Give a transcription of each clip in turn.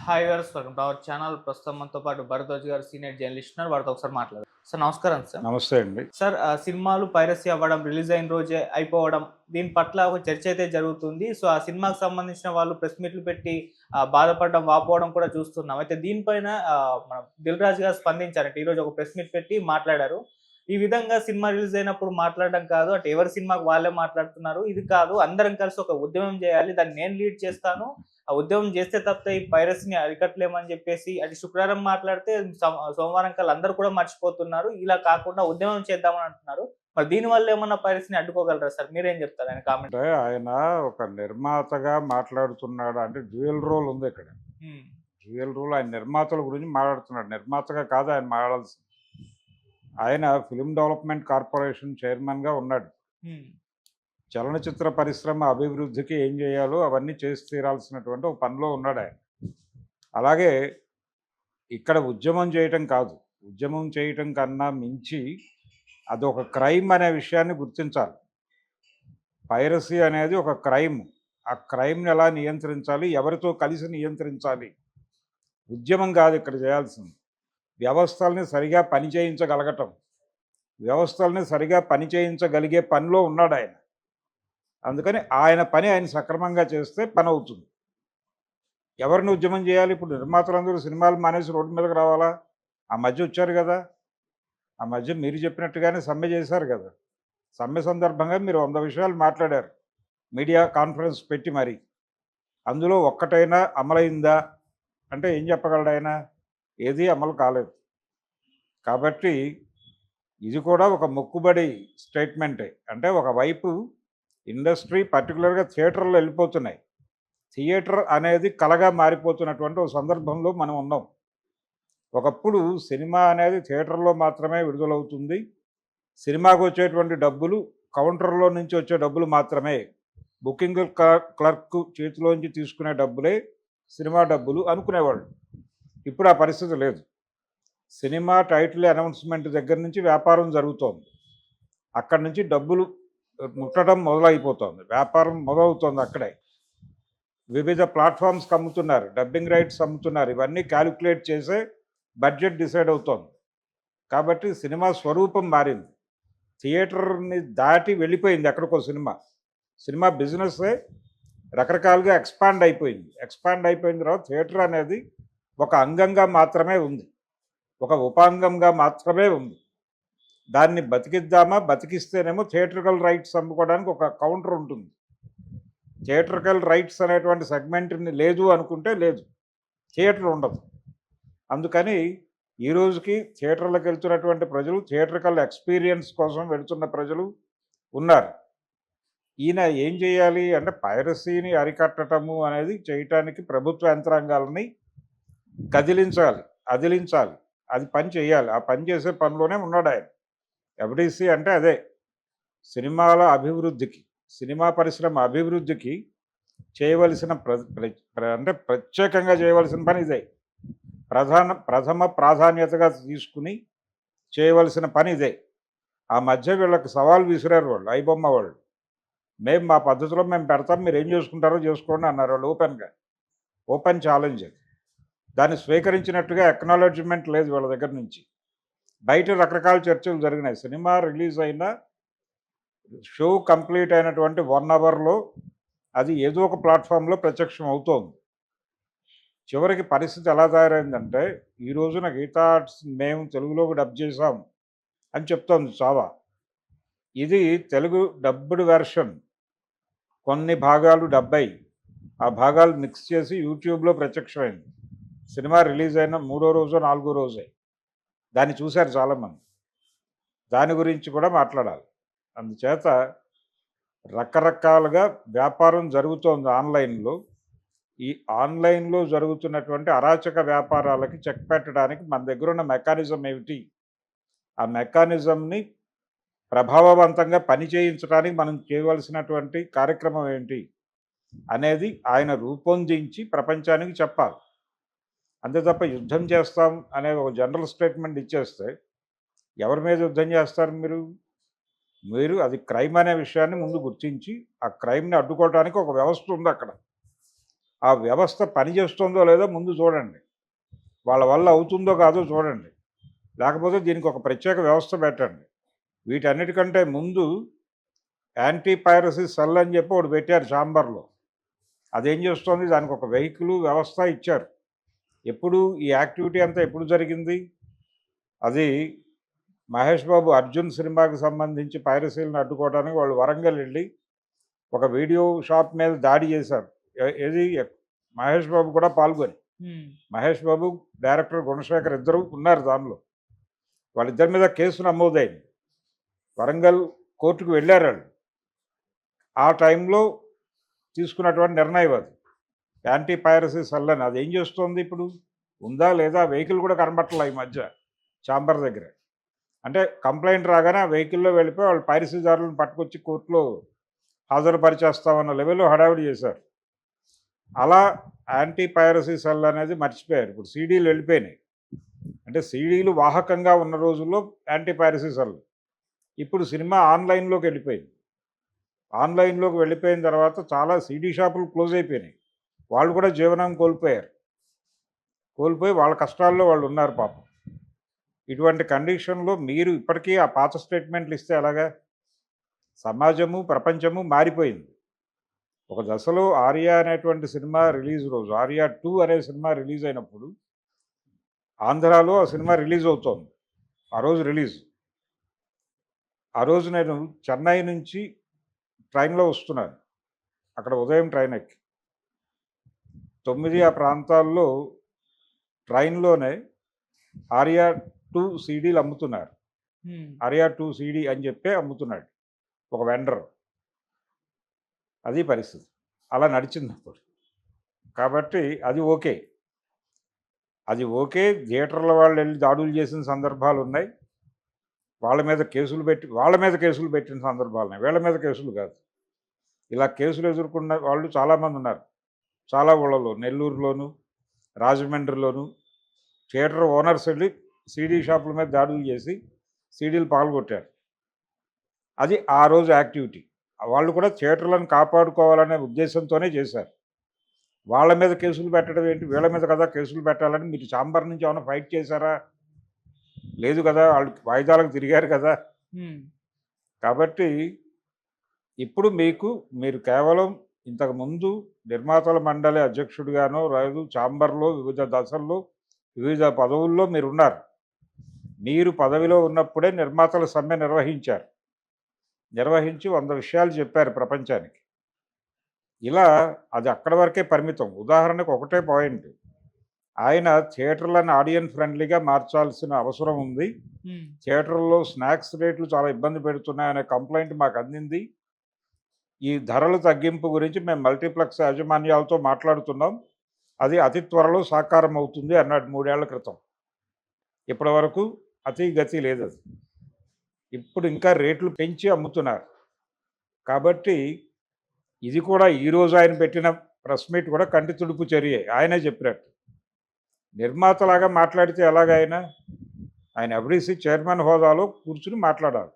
Hi viewers, welcome to our channel. ప్రస్తుతం మనతో పాటు భరద్వాజ్ గారు సీనియర్ జర్నలిస్ట్ ఉన్నారు. వారితో ఒకసారి మాట్లాడదాం. సార్ నమస్కారం సార్. నమస్తే అండి. సార్ సినిమాలు పైరసీ అవ్వడం, రిలీజ్ అయిన రోజే అయిపోవడం, దీని పట్ల ఒక చర్చ అయితే జరుగుతుంది. సో ఆ సినిమాకి సంబంధించిన వాళ్ళు ప్రెస్ మీట్లు పెట్టి బాధపడడం, వాపోవడం కూడా చూస్తున్నాం. అయితే దీనిపైన మన దిల్ రాజు గారు స్పందించారంటే ఈరోజు ఒక ప్రెస్ మీట్ పెట్టి మాట్లాడారు. ఈ విధంగా సినిమా రిలీజ్ అయినప్పుడు మాట్లాడడం కాదు, అటు ఎవరి సినిమాకి వాళ్ళే మాట్లాడుతున్నారు. ఇది కాదు, అందరం కలిసి ఒక ఉద్యమం చేయాలి. దాన్ని నేను లీడ్ చేస్తాను. ఆ ఉద్యమం చేస్తే తప్పితే ఈ పైరసీని అరికట్టలేమని చెప్పేసి అది శుక్రవారం మాట్లాడితే సోమవారం కల్లా అందరూ కూడా మర్చిపోతున్నారు. ఇలా కాకుండా ఉద్యమం చేద్దామని అంటున్నారు. మరి దీనివల్ల ఏమన్నా పైరసీని అడ్డుకోగలరా సార్? మీరేం చెప్తారు ఆయన కామెంట్? అంటే ఆయన ఒక నిర్మాతగా మాట్లాడుతున్నాడు అంటే డ్యూయల్ రోల్ ఉంది ఇక్కడ. హ్మ్. డ్యూయల్ రోల్ ఆయన నిర్మాతల గురించి మాట్లాడుతున్నాడు. నిర్మాతగా కాదు ఆయన మాట్లాడాల్సింది. ఆయన ఫిల్మ్ డెవలప్మెంట్ కార్పొరేషన్ చైర్మన్‌గా ఉన్నాడు. హ్మ్. చలనచిత్ర పరిశ్రమ అభివృద్ధికి ఏం చేయాలో అవన్నీ చేసి తీరాల్సినటువంటి ఒక పనిలో ఉన్నాడు ఆయన. అలాగే ఇక్కడ ఉద్యమం చేయటం కాదు. ఉద్యమం చేయటం కన్నా మించి అదొక క్రైమ్ అనే విషయాన్ని గుర్తించాలి. పైరసీ అనేది ఒక క్రైమ్. ఆ క్రైమ్‌ని ఎలా నియంత్రించాలి? ఎవరితో కలిసి నియంత్రించాలి? ఉద్యమం కాదు ఇక్కడ చేయాల్సింది. వ్యవస్థల్ని సరిగా పని చేయించగలగటం. వ్యవస్థల్ని సరిగా పని చేయించగలిగే పనిలో ఉన్నాడాయన. అందుకని ఆయన పని ఆయన సక్రమంగా చేస్తే పనవుతుంది. ఎవరిని ఉద్యమం చేయాలి? ఇప్పుడు నిర్మాతలందరూ సినిమాలు మానేసి రోడ్డు మీదకి రావాలా? ఆ మధ్య వచ్చారు కదా! ఆ మధ్య మీరు చెప్పినట్టుగానే సమ్మె చేశారు కదా! సమ్మె సందర్భంగా మీరు 100 విషయాలు మాట్లాడారు. మీడియా కాన్ఫరెన్స్ పెట్టి మరి. అందులో ఒక్కటైనా అమలైందా? అంటే ఏం చెప్పగలడాయన? ఏదీ అమలు కాలేదు. కాబట్టి ఇది కూడా ఒక మొక్కుబడి స్టేట్మెంటే. అంటే ఒకవైపు ఇండస్ట్రీ పర్టికులర్‌గా థియేటర్‌లో వెళ్ళిపోతున్నాయి. థియేటర్ అనేది కళగా మారిపోతున్నటువంటి ఒక సందర్భంలో మనం ఉన్నాం. ఒకప్పుడు సినిమా అనేది థియేటర్‌లో మాత్రమే విడుదలవుతుంది. సినిమాకు వచ్చేటువంటి డబ్బులు కౌంటర్‌లో నుంచి వచ్చే డబ్బులు మాత్రమే. బుకింగ్ క్లర్క్ చేతిలోంచి తీసుకునే డబ్బులే సినిమా డబ్బులు అనుకునేవాళ్ళు. ఇప్పుడు ఆ పరిస్థితి లేదు. సినిమా టైటిల్ అనౌన్స్‌మెంట్ దగ్గర నుంచి వ్యాపారం జరుగుతోంది. అక్కడి నుంచి డబ్బులు ముట్టడం మొదలైపోతోంది. వ్యాపారం మొదలవుతోంది అక్కడే. వివిధ ప్లాట్‌ఫామ్స్‌కి అమ్ముతున్నారు. డబ్బింగ్ రైట్స్ అమ్ముతున్నారు. ఇవన్నీ కాలిక్యులేట్ చేసే బడ్జెట్ డిసైడ్ అవుతోంది. కాబట్టి సినిమా స్వరూపం మారింది. థియేటర్‌ని దాటి వెళ్ళిపోయింది ఎక్కడికో సినిమా. సినిమా బిజినెస్సే రకరకాలుగా ఎక్స్‌పాండ్ అయిపోయింది. ఎక్స్‌పాండ్ అయిపోయిన తర్వాత థియేటర్ అనేది ఒక అంగంగా మాత్రమే ఉంది. ఒక ఉపాంగంగా మాత్రమే ఉంది. దాన్ని బతికిద్దామా? బతికిస్తేనేమో థియేట్రికల్ రైట్స్ అమ్ముకోవడానికి ఒక కౌంటర్ ఉంటుంది. థియేట్రికల్ రైట్స్ అనేటువంటి సెగ్మెంట్‌ని లేదు అనుకుంటే లేదు. థియేటర్ ఉండదు. అందుకని ఈ రోజుకి థియేటర్‌లకు వెళ్తున్నటువంటి ప్రజలు థియేట్రికల్ ఎక్స్‌పీరియన్స్ కోసం వెళ్తున్న ప్రజలు ఉన్నారు. ఈయన ఏం చేయాలి అంటే పైరసీని అరికట్టటము అనేది చేయటానికి ప్రభుత్వ యంత్రాంగాలని కదిలించాలి, అదిలించాలి. అది పని చేయాలి. ఆ పని చేసే పనిలోనే ఉన్నాడాయన. ఎఫ్‌డీసీ అంటే అదే. సినిమాల అభివృద్ధికి, సినిమా పరిశ్రమ అభివృద్ధికి చేయవలసిన అంటే ప్రత్యేకంగా చేయవలసిన పని ఇదే. ప్రథమ ప్రాధాన్యతగా తీసుకుని చేయవలసిన పని ఇదే. ఆ మధ్య వీళ్ళకి సవాల్ విసిరారు వాళ్ళు, ఐబొమ్మ వాళ్ళు. మేము మా పద్ధతిలో మేము పెడతాం, మీరు ఏం చేసుకుంటారో చేసుకోండి అన్నారు వాళ్ళు ఓపెన్‌గా. ఓపెన్ ఛాలెంజ్ అది. దాన్ని స్వీకరించినట్టుగా అక్నాలెడ్జ్‌మెంట్ లేదు వీళ్ళ దగ్గర నుంచి. బయట రకరకాల చర్చలు జరిగినాయి. సినిమా రిలీజ్ అయిన షో కంప్లీట్ అయినటువంటి 1 అవర్‌లో అది ఏదో ఒక ప్లాట్‌ఫామ్‌లో ప్రత్యక్షం అవుతోంది. చివరికి పరిస్థితి ఎలా తయారైందంటే, ఈ రోజున గీతా ఆర్ట్స్ మేము తెలుగులోకి డబ్ చేశాం అని చెప్తోంది చావా. ఇది తెలుగు డబ్బుడ్ వెర్షన్. కొన్ని భాగాలు డబ్ అయ్యి, ఆ భాగాలు మిక్స్ చేసి యూట్యూబ్‌లో ప్రత్యక్షమైంది. సినిమా రిలీజ్ అయిన 3వ రోజో, 4గో రోజే. దాన్ని చూశారు చాలామంది. దాని గురించి కూడా మాట్లాడాలి. అందుచేత రకరకాలుగా వ్యాపారం జరుగుతోంది ఆన్‌లైన్‌లో. ఈ ఆన్‌లైన్‌లో జరుగుతున్నటువంటి అరాచక వ్యాపారాలకి చెక్ పెట్టడానికి మన దగ్గరున్న మెకానిజం ఏమిటి? ఆ మెకానిజంని ప్రభావవంతంగా పని చేయించడానికి మనం చేయవలసినటువంటి కార్యక్రమం ఏంటి? అనేది ఆయన రూపొందించి ప్రపంచానికి చెప్పాలి. అంతే తప్ప యుద్ధం చేస్తాం అనే ఒక జనరల్ స్టేట్మెంట్ ఇచ్చేస్తే ఎవరి మీద యుద్ధం చేస్తారు మీరు? మీరు అది క్రైమ్ అనే విషయాన్ని ముందు గుర్తించి, ఆ క్రైమ్‌ని అడ్డుకోవడానికి ఒక వ్యవస్థ ఉందక్కడ. ఆ వ్యవస్థ పనిచేస్తుందో లేదో ముందు చూడండి. వాళ్ళ వల్ల అవుతుందో కాదో చూడండి. లేకపోతే దీనికి ఒక ప్రత్యేక వ్యవస్థ పెట్టండి. వీటన్నిటికంటే ముందు యాంటీ పైరసీ సెల్ అని చెప్పి ఒకటి పెట్టారు ఛాంబర్లో. అదేం చేస్తోంది, దానికి ఒక వెహికల్ వ్యవస్థ ఇచ్చారు. ఎప్పుడు ఈ యాక్టివిటీ అంతా ఎప్పుడు జరిగింది? అది మహేష్ బాబు 'అర్జున్' సినిమాకి సంబంధించి పైరసీలను అడ్డుకోవడానికి వాళ్ళు వరంగల్ వెళ్ళి ఒక వీడియో షాప్ మీద దాడి చేశారు. ఏది మహేష్ బాబు కూడా పాల్గొని, మహేష్ బాబు, డైరెక్టర్ గుణశేఖర్ ఇద్దరు ఉన్నారు దానిలో. వాళ్ళిద్దరి మీద కేసు నమోదైంది. వరంగల్ కోర్టుకు వెళ్ళారు వాళ్ళు. ఆ టైంలో తీసుకున్నటువంటి నిర్ణయం అది, యాంటీ పైరసీ సెల్ అని. అది ఏం చేస్తోంది ఇప్పుడు? ఉందా లేదా? వెహికల్ కూడా కనబట్టలే ఈ మధ్య ఛాంబర్ దగ్గర. అంటే కంప్లైంట్ రాగానే ఆ వెహికల్లో వెళ్ళిపోయి వాళ్ళు పైరసీదారులను పట్టుకొచ్చి కోర్టులో హాజరుపరిచేస్తామన్న లెవెల్లో హడావిడి చేశారు. అలా యాంటీ పైరసీ సెల్ అనేది మర్చిపోయారు. ఇప్పుడు సీడీలు వెళ్ళిపోయినాయి. అంటే సీడీలు వాహకంగా ఉన్న రోజుల్లో యాంటీ పైరసీ సెల్. ఇప్పుడు సినిమా ఆన్లైన్లోకి వెళ్ళిపోయింది. ఆన్లైన్లోకి వెళ్ళిపోయిన తర్వాత చాలా సీడీ షాపులు క్లోజ్ అయిపోయినాయి. వాళ్ళు కూడా జీవనం కోల్పోయారు. కోల్పోయి వాళ్ళ కష్టాల్లో వాళ్ళు ఉన్నారు పాపం. ఇటువంటి కండిషన్లో మీరు ఇప్పటికీ ఆ పాత స్టేట్మెంట్లు ఇస్తే ఎలాగా? సమాజము, ప్రపంచము మారిపోయింది. ఒక దశలో 'ఆర్య' అనేటువంటి సినిమా రిలీజ్ రోజు, 'ఆర్య 2' అనే సినిమా రిలీజ్ అయినప్పుడు ఆంధ్రాలో ఆ సినిమా రిలీజ్ అవుతోంది. ఆ రోజు రిలీజ్. ఆ రోజు నేను చెన్నై నుంచి ట్రైన్లో వస్తున్నాను. అక్కడ ఉదయం ట్రైన్ ఎక్కి 9 ఆ ప్రాంతాల్లో ట్రైన్లోనే 'ఆర్య 2' సీడీలు అమ్ముతున్నారు. 'ఆర్య 2' సీడీ అని చెప్పే అమ్ముతున్నాడు ఒక వెండర్. అది పరిస్థితి. అలా నడిచింది అప్పుడు. కాబట్టి అది ఓకే. అది ఓకే. థియేటర్ల వాళ్ళు వెళ్ళి దాడులు చేసిన సందర్భాలు ఉన్నాయి. వాళ్ళ మీద కేసులు పెట్టిన సందర్భాలు ఉన్నాయి. వీళ్ళ మీద కేసులు కాదు. ఇలా కేసులు ఎదుర్కొన్న వాళ్ళు చాలామంది ఉన్నారు. చాలా ఊళ్ళలో, నెల్లూరులోను, రాజమండ్రిలోను థియేటర్ ఓనర్స్ వెళ్ళి సీడీ షాపుల మీద దాడులు చేసి సీడీలు పగలగొట్టారు. అది ఆ రోజు యాక్టివిటీ. వాళ్ళు కూడా థియేటర్లను కాపాడుకోవాలనే ఉద్దేశంతోనే చేశారు. వాళ్ళ మీద కేసులు పెట్టడం ఏంటి? వీళ్ళ మీద కదా కేసులు పెట్టాలని. మీరు ఛాంబర్ నుంచి ఏమైనా ఫైట్ చేశారా? లేదు కదా, వాళ్ళు వాయిదాలకు తిరిగారు కదా. కాబట్టి ఇప్పుడు మీరు కేవలం ఇంతకుముందు నిర్మాతల మండలి అధ్యక్షుడిగానో లేదు, ఛాంబర్లో వివిధ దశల్లో వివిధ పదవుల్లో మీరున్నారు. మీరు పదవిలో ఉన్నప్పుడే నిర్మాతల సమ్మె నిర్వహించారు. నిర్వహించి 100 విషయాలు చెప్పారు ప్రపంచానికి. ఇలా అది అక్కడి వరకే పరిమితం. ఉదాహరణకు ఒకటే పాయింట్, ఆయన థియేటర్లను ఆడియన్స్ ఫ్రెండ్లీగా మార్చాల్సిన అవసరం ఉంది. థియేటర్లో స్నాక్స్ రేట్లు చాలా ఇబ్బంది పెడుతున్నాయనే కంప్లైంట్ మాకు అందింది. ఈ ధరల తగ్గింపు గురించి మేము మల్టీప్లెక్స్ యాజమాన్యాలతో మాట్లాడుతున్నాం. అది అతి త్వరలో సాకారం అవుతుంది అన్నాడు 3 ఏళ్ల క్రితం. ఇప్పటి వరకు అతి గతి లేదు. అది ఇప్పుడు ఇంకా రేట్లు పెంచి అమ్ముతున్నారు. కాబట్టి ఇది కూడా ఈరోజు ఆయన పెట్టిన ప్రెస్ మీట్ కూడా కంటి తుడుపు చర్యే. ఆయనే చెప్పినట్టు నిర్మాతలాగా మాట్లాడితే ఎలాగ? ఆయన ఎఫ్డీసీ చైర్మన్ హోదాలో కూర్చుని మాట్లాడాలి.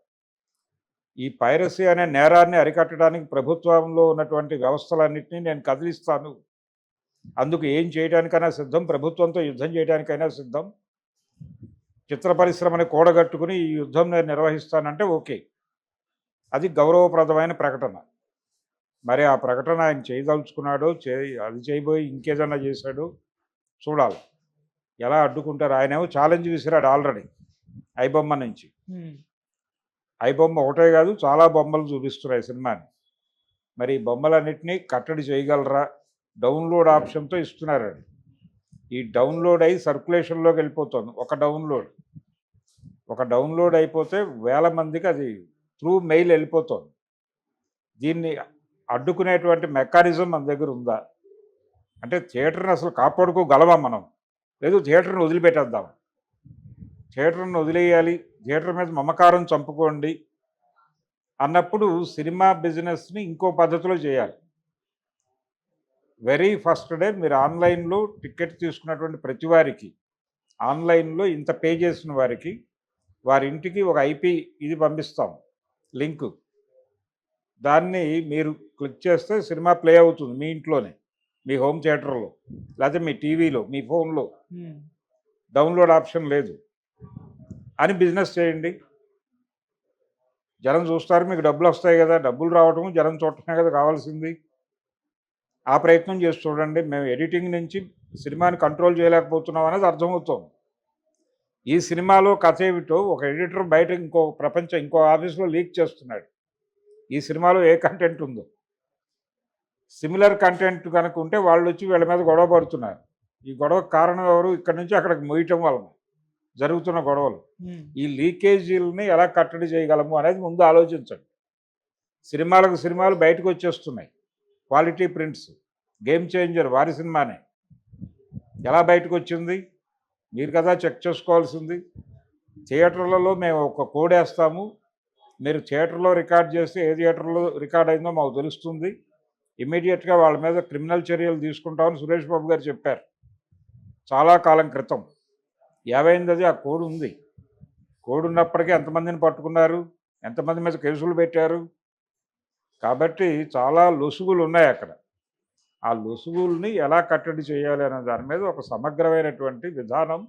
ఈ పైరసీ అనే నేరాన్ని అరికట్టడానికి ప్రభుత్వంలో ఉన్నటువంటి వ్యవస్థలన్నింటినీ నేను కదిలిస్తాను, అందుకు ఏం చేయడానికైనా సిద్ధం, ప్రభుత్వంతో యుద్ధం చేయడానికైనా సిద్ధం, చిత్ర పరిశ్రమని కూడగట్టుకుని ఈ యుద్ధం నేను నిర్వహిస్తానంటే ఓకే, అది గౌరవప్రదమైన ప్రకటన. మరి ఆ ప్రకటన ఆయన చేయదలుచుకున్నాడో అది చేయబోయి ఇంకేదన్నా చేశాడో చూడాలి. ఎలా అడ్డుకుంటారు? ఆయనేమో ఛాలెంజ్ విసిరాడు ఆల్రెడీ ఐబొమ్మ నుంచి. ఐబొమ్మ ఒకటే కాదు, చాలా బొమ్మలు చూపిస్తున్నాయి సినిమాని. మరి ఈ బొమ్మలన్నింటినీ కట్టడి చేయగలరా? డౌన్లోడ్ ఆప్షన్తో ఇస్తున్నారు. ఈ డౌన్లోడ్ అయ్యి సర్క్యులేషన్లోకి వెళ్ళిపోతుంది. ఒక డౌన్లోడ్ అయిపోతే వేల మందికి అది త్రూ మెయిల్ వెళ్ళిపోతుంది. దీన్ని అడ్డుకునేటువంటి మెకానిజం మన దగ్గర ఉందా? అంటే థియేటర్ని అసలు కాపాడుకోగలవా మనం? లేదు థియేటర్ని వదిలిపెట్టేద్దాం, థియేటర్ని వదిలేయాలి, థియేటర్ మీద మమకారం చంపుకోండి అన్నప్పుడు సినిమా బిజినెస్ని ఇంకో పద్ధతిలో చేయాలి. వెరీ ఫస్ట్ డే మీరు ఆన్లైన్లో టికెట్ తీసుకున్నటువంటి ప్రతి వారికి, ఆన్లైన్లో ఇంత పే చేసిన వారికి వారి ఇంటికి ఒక IP ఇది పంపిస్తాం, లింకు. దాన్ని మీరు క్లిక్ చేస్తే సినిమా ప్లే అవుతుంది మీ ఇంట్లోనే. మీ హోమ్ థియేటర్లో, లేకపోతే మీ టీవీలో, మీ ఫోన్లో ఉమ్, డౌన్లోడ్ ఆప్షన్ లేదు అని బిజినెస్ చేయండి. జనం చూస్తారు, మీకు డబ్బులు వస్తాయి కదా, డబ్బులు రావటం జనం చూడటమే కదా కావాల్సింది. ఆ ప్రయత్నం చేసి చూడండి. మేము ఎడిటింగ్ నుంచి సినిమాని కంట్రోల్ చేయలేకపోతున్నాం అనేది అర్థమవుతోంది. ఈ సినిమాలో కథ ఏమిటో ఒక ఎడిటర్ బయట ఇంకో ఆఫీస్లో లీక్ చేస్తున్నాడు, ఈ సినిమాలో ఏ కంటెంట్ ఉందో. సిమిలర్ కంటెంట్ కనుక ఉంటే వాళ్ళు వచ్చి వీళ్ళ మీద గొడవ పడుతున్నారు. ఈ గొడవకు కారణం ఎవరు? ఇక్కడి నుంచి అక్కడికి మోయటం వలన జరుగుతున్న గొడవలు. ఉమ్, ఈ లీకేజీలని ఎలా కట్టడి చేయగలము అనేది ముందు ఆలోచించండి. సినిమాలు బయటకు వచ్చేస్తున్నాయి, క్వాలిటీ ప్రింట్స్. గేమ్ చేంజర్ వారి సినిమానే ఎలా బయటకు వచ్చింది మీరు కదా చెక్ చేసుకోవాల్సింది. థియేటర్లలో మేము ఒక కోడ్ వేస్తాము, మీరు థియేటర్లో రికార్డ్ చేస్తే ఏ థియేటర్లో రికార్డ్ అయిందో మాకు తెలుస్తుంది, ఇమీడియట్గా వాళ్ళ మీద క్రిమినల్ చర్యలు తీసుకుంటామని సురేష్ బాబు గారు చెప్పారు చాలా కాలం క్రితం. ఏమైంది అది? ఆ కోడ్ ఉంది. కోడ్ ఉన్నప్పటికీ ఎంతమందిని పట్టుకున్నారు, ఎంతమంది మీద కేసులు పెట్టారు. కాబట్టి చాలా లొసుగులు ఉన్నాయి అక్కడ. ఆ లొసుగుల్ని ఎలా కట్టడి చేయాలి అనే దాని మీద ఒక సమగ్రమైనటువంటి విధానం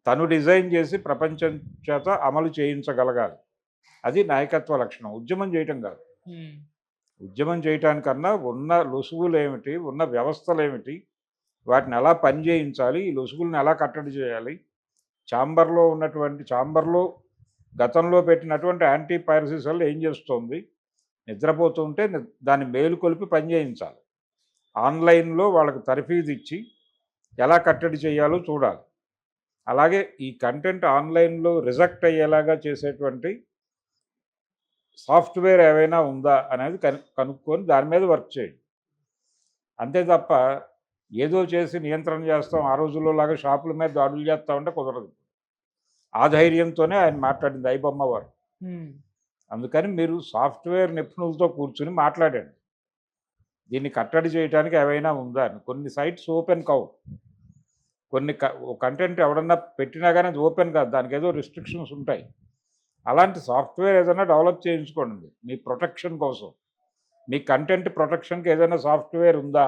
తను డిజైన్ చేసి ప్రపంచం చేత అమలు చేయించగలగాలి. అది నాయకత్వ లక్షణం, ఉద్యమం చేయటం కాదు. ఉమ్, ఉద్యమం చేయటానికన్నా ఉన్న లొసుగులు ఏమిటి, ఉన్న వ్యవస్థలు ఏమిటి, వాటిని ఎలా పనిచేయించాలి, ఈ లొసుగులను ఎలా కట్టడి చేయాలి, ఛాంబర్లో గతంలో పెట్టినటువంటి యాంటీ పైరసీ సెల్ ఏం చేస్తుంది, నిద్రపోతుంటే దాన్ని మేలుకొలిపి పనిచేయించాలి. ఆన్లైన్లో వాళ్ళకి తర్ఫీదు ఇచ్చి ఎలా కట్టడి చేయాలో చూడాలి. అలాగే ఈ కంటెంట్ ఆన్లైన్లో రిజెక్ట్ అయ్యేలాగా చేసేటువంటి సాఫ్ట్వేర్ ఏవైనా ఉందా అనేది కనుక్కొని దాని మీద వర్క్ చేయండి. అంతే తప్ప ఏదో చేసి నియంత్రణ చేస్తాం, ఆ రోజుల్లో లాగా షాపుల మీద దాడులు చేస్తామంటే కుదరదు. ఆ ధైర్యంతోనే ఆయన మాట్లాడింది ఐబొమ్మ వారు. ఉమ్, అందుకని మీరు సాఫ్ట్వేర్ నిపుణులతో కూర్చుని మాట్లాడండి, దీన్ని కట్టడి చేయడానికి ఏవైనా ఉందా అని. కొన్ని సైట్స్ ఓపెన్ కావు, కొన్ని కంటెంట్ ఎవడన్నా పెట్టినా కానీ అది ఓపెన్ కాదు, దానికి ఏదో రిస్ట్రిక్షన్స్ ఉంటాయి. అలాంటి సాఫ్ట్వేర్ ఏదైనా డెవలప్ చేయించుకోండి మీ ప్రొటెక్షన్ కోసం. మీ కంటెంట్ ప్రొటెక్షన్కి ఏదైనా సాఫ్ట్వేర్ ఉందా